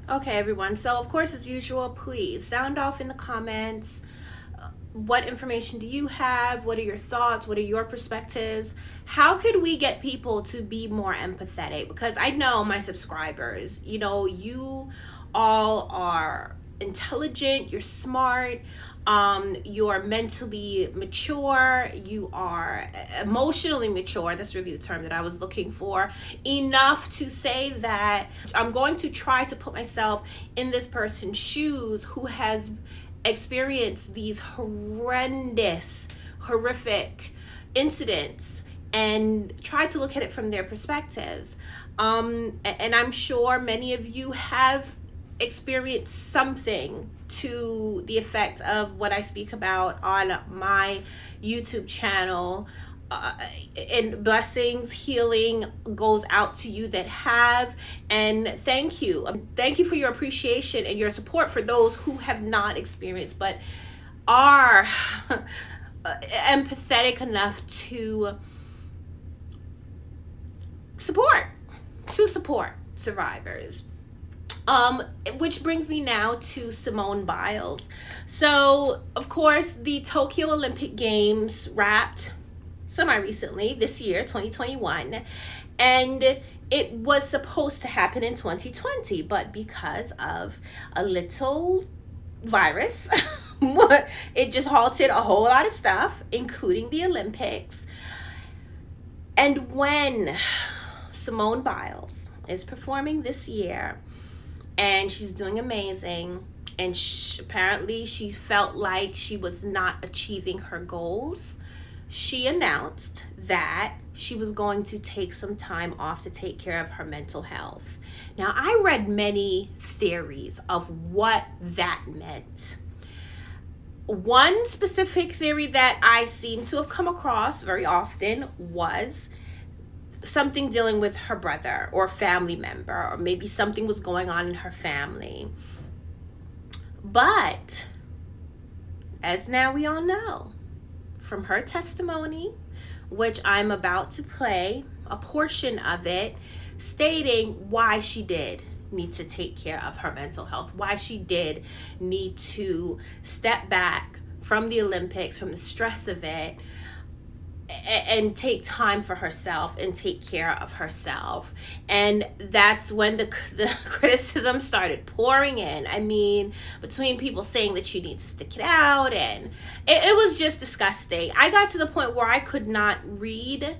Okay, everyone. So, of course, as usual, please sound off in the comments. What information do you have? What are your thoughts? What are your perspectives? How could we get people to be more empathetic? Because I know my subscribers, you all are intelligent, you're smart, you're mentally mature, you are emotionally mature. That's really the term that I was looking for. Enough to say that I'm going to try to put myself in this person's shoes who has experienced these horrific incidents and try to look at it from their perspectives. And I'm sure many of you have experienced something to the effect of what I speak about on my YouTube channel. And blessings, healing goes out to you that have, and thank you for your appreciation and your support for those who have not experienced but are empathetic enough to support survivors. Which brings me now to Simone Biles. So, of course, the Tokyo Olympic Games wrapped semi-recently this year, 2021, and it was supposed to happen in 2020, but because of a little virus, it just halted a whole lot of stuff, including the Olympics. And when Simone Biles is performing this year, and she's doing amazing, and apparently she felt like she was not achieving her goals, she announced that she was going to take some time off to take care of her mental health. Now, I read many theories of what that meant. One specific theory that I seem to have come across very often was something dealing with her brother or family member, or maybe something was going on in her family. But as now we all know from her testimony, which I'm about to play a portion of it, stating why she did need to take care of her mental health, why she did need to step back from the Olympics, from the stress of it, and take time for herself and take care of herself. And that's when the criticism started pouring in. I mean, between people saying that you need to stick it out, and it was just disgusting. I got to the point where I could not read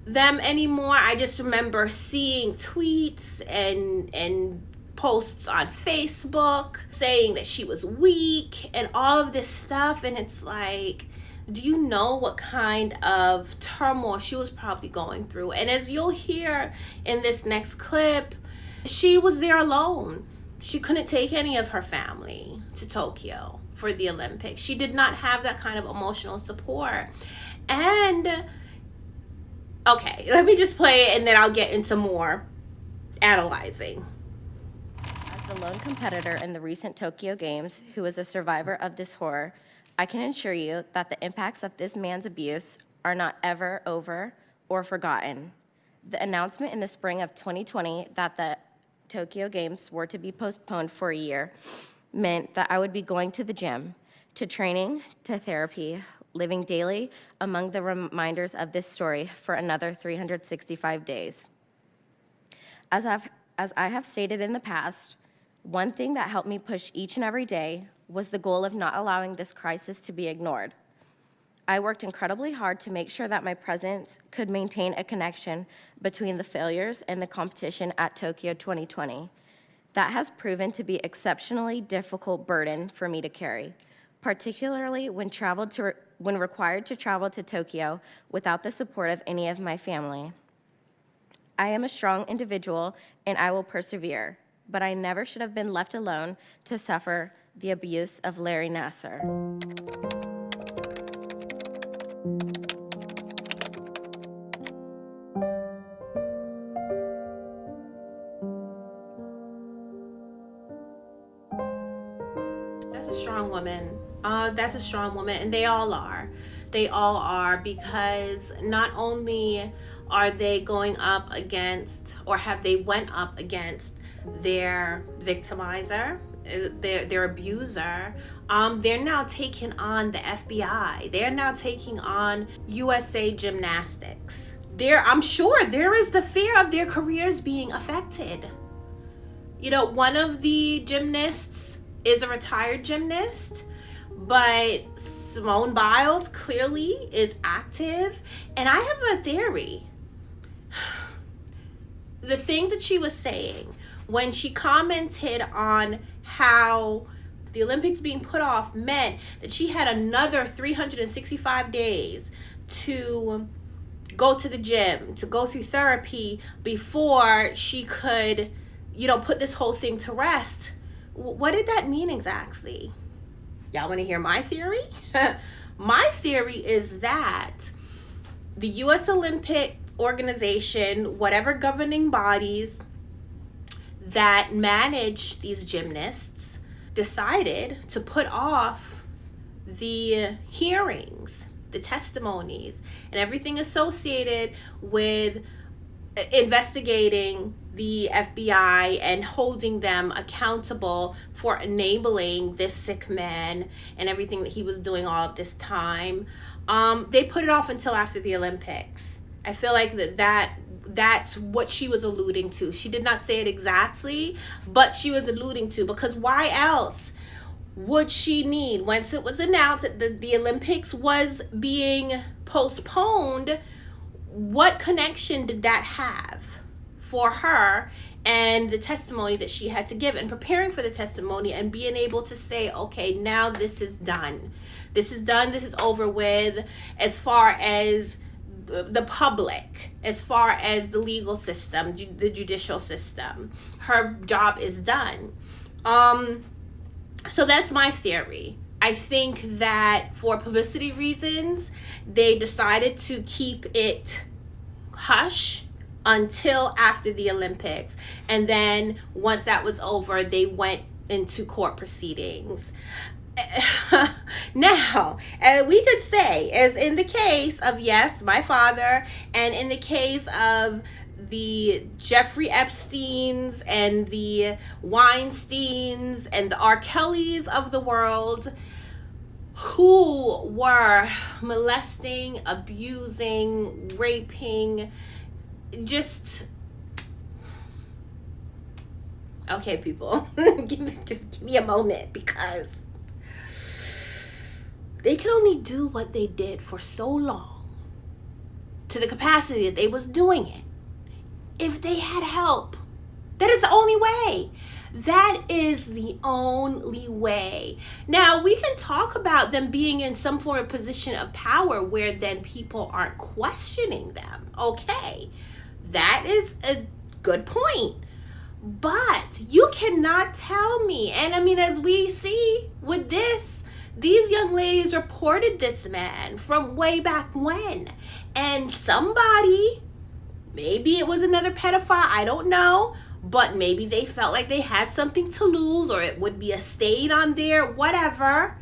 them anymore. I just remember seeing tweets and posts on Facebook saying that she was weak and all of this stuff, and it's like, do you know what kind of turmoil she was probably going through? And as you'll hear in this next clip, she was there alone. She couldn't take any of her family to Tokyo for the Olympics. She did not have that kind of emotional support. And okay, let me just play it and then I'll get into more analyzing. As the lone competitor in the recent Tokyo Games who was a survivor of this horror, I can assure you that the impacts of this man's abuse are not ever over or forgotten. The announcement in the spring of 2020 that the Tokyo Games were to be postponed for a year meant that I would be going to the gym, to training, to therapy, living daily among the reminders of this story for another 365 days. As I have stated in the past, one thing that helped me push each and every day was the goal of not allowing this crisis to be ignored. I worked incredibly hard to make sure that my presence could maintain a connection between the failures and the competition at Tokyo 2020. That has proven to be an exceptionally difficult burden for me to carry, particularly when required to travel to Tokyo without the support of any of my family. I am a strong individual and I will persevere, but I never should have been left alone to suffer the abuse of Larry Nassar. That's a strong woman. That's a strong woman, and they all are. They all are, because not only Are they going up against, or have they went up against their victimizer, their abuser? They're now taking on the FBI. They're now taking on USA Gymnastics. I'm sure there is the fear of their careers being affected. You know, one of the gymnasts is a retired gymnast, but Simone Biles clearly is active. And I have a theory. The things that she was saying when she commented on how the Olympics being put off meant that she had another 365 days to go to the gym, to go through therapy before she could, put this whole thing to rest. What did that mean exactly? Y'all want to hear my theory? My theory is that the U.S. Olympic organization, whatever governing bodies that manage these gymnasts, decided to put off the hearings, the testimonies, and everything associated with investigating the FBI and holding them accountable for enabling this sick man and everything that he was doing all of this time. They put it off until after the Olympics. I feel like that's what she was alluding to. She did not say it exactly, but she was alluding to, because why else would she need, once it was announced that the Olympics was being postponed, what connection did that have for her and the testimony that she had to give, and preparing for the testimony and being able to say, okay, now this is done. This is done. This is over with, as far as the public, as far as the legal system, the judicial system. Her job is done. So that's my theory. I think that for publicity reasons, they decided to keep it hush until after the Olympics. And then once that was over, they went into court proceedings. Now, we could say, as in the case of, yes, my father, and in the case of the Jeffrey Epsteins and the Weinsteins and the R. Kellys of the world, who were molesting, abusing, raping, just... Okay, people, just give me a moment, because they could only do what they did for so long, to the capacity that they was doing it, if they had help. That is the only way. That is the only way. Now, we can talk about them being in some form of position of power where then people aren't questioning them. Okay, that is a good point. But you cannot tell me, and I mean, as we see with this, these young ladies reported this man from way back when. And somebody, maybe it was another pedophile, I don't know, but maybe they felt like they had something to lose, or it would be a stain on their whatever.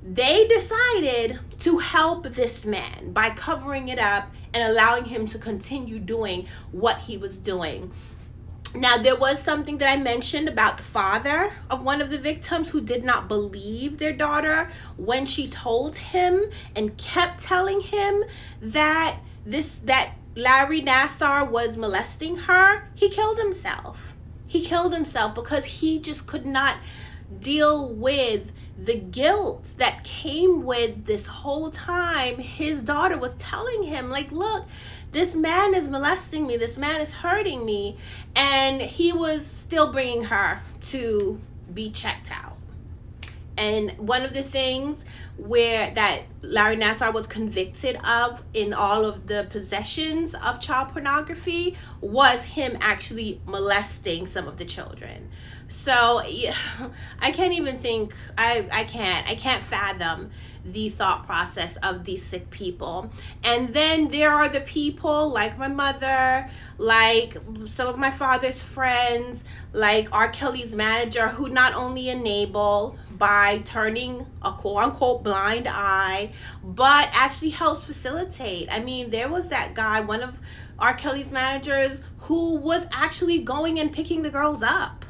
They decided to help this man by covering it up and allowing him to continue doing what he was doing. Now, there was something that I mentioned about the father of one of the victims who did not believe their daughter when she told him and kept telling him that Larry Nassar was molesting her. He killed himself. He killed himself because he just could not deal with the guilt that came with this whole time. His daughter was telling him, like, look, this man is molesting me, this man is hurting me, and he was still bringing her to be checked out. And one of the things that Larry Nassar was convicted of in all of the possessions of child pornography was him actually molesting some of the children. So yeah, I can't even think, I can't fathom the thought process of these sick people. And then there are the people like my mother, like some of my father's friends, like R. Kelly's manager, who not only enable by turning a quote-unquote blind eye, but actually helps facilitate. I mean, there was that guy, one of R. Kelly's managers, who was actually going and picking the girls up.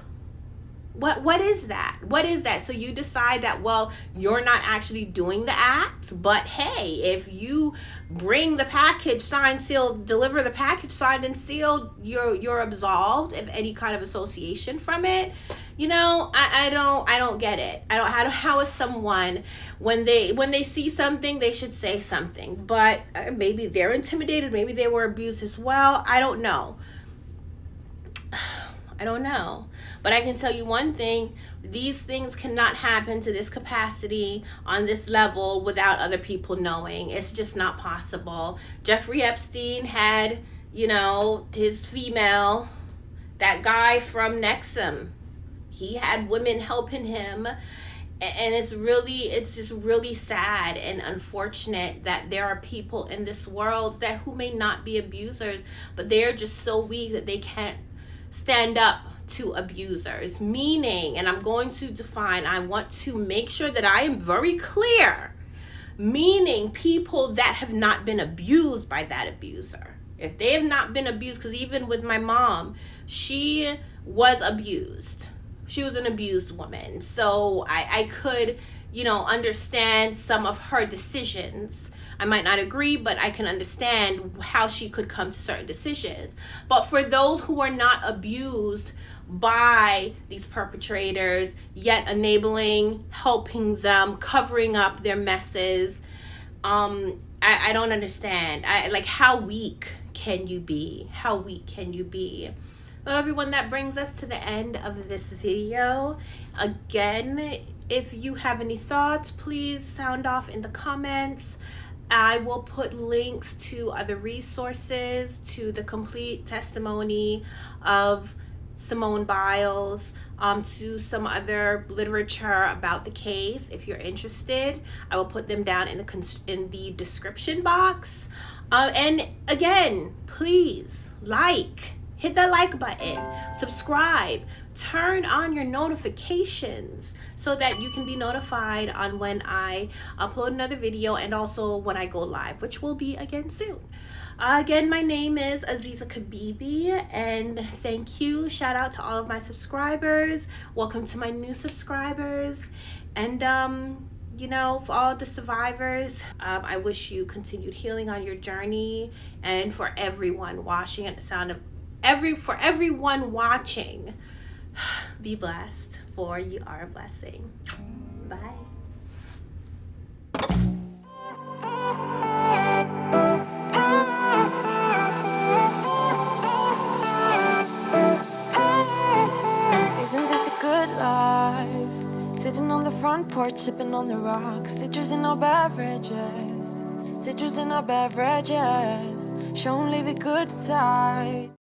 What is that? What is that? So you decide that, well, you're not actually doing the act, but hey, if you bring the package signed, sealed, deliver the package signed and sealed, you're absolved of any kind of association from it. You know, I don't get it. How is someone, when they see something, they should say something, but maybe they're intimidated, maybe they were abused as well. I don't know. But I can tell you one thing, these things cannot happen to this capacity on this level without other people knowing. It's just not possible. Jeffrey Epstein had, his female, that guy from Nexum, he had women helping him. And it's just really sad and unfortunate that there are people in this world who may not be abusers, but they're just so weak that they can't stand up to abusers. Meaning, and I'm going to define, I want to make sure that I am very clear, meaning people that have not been abused by that abuser. If they have not been abused, because even with my mom, she was abused. She was an abused woman. So I could, understand some of her decisions. I might not agree, but I can understand how she could come to certain decisions. But for those who are not abused by these perpetrators, yet enabling, helping them, covering up their messes, I don't understand. How weak can you be? How weak can you be? Well, everyone, that brings us to the end of this video. Again, if you have any thoughts, please sound off in the comments. I will put links to other resources, to the complete testimony of Simone Biles, to some other literature about the case. If you're interested, I will put them down in the description box. And again, please hit that like button, subscribe, turn on your notifications so that you can be notified on when I upload another video and also when I go live, which will be again soon. Again, my name is Aziza Kibibi, and thank you. Shout out to all of my subscribers. Welcome to my new subscribers. And for all the survivors, I wish you continued healing on your journey. And for everyone watching, at the sound of everyone watching, be blessed, for you are a blessing. Bye. Isn't this a good life? Sitting on the front porch, sipping on the rocks, citrus in our beverages, citrus in our beverages. Show 'em live a good side.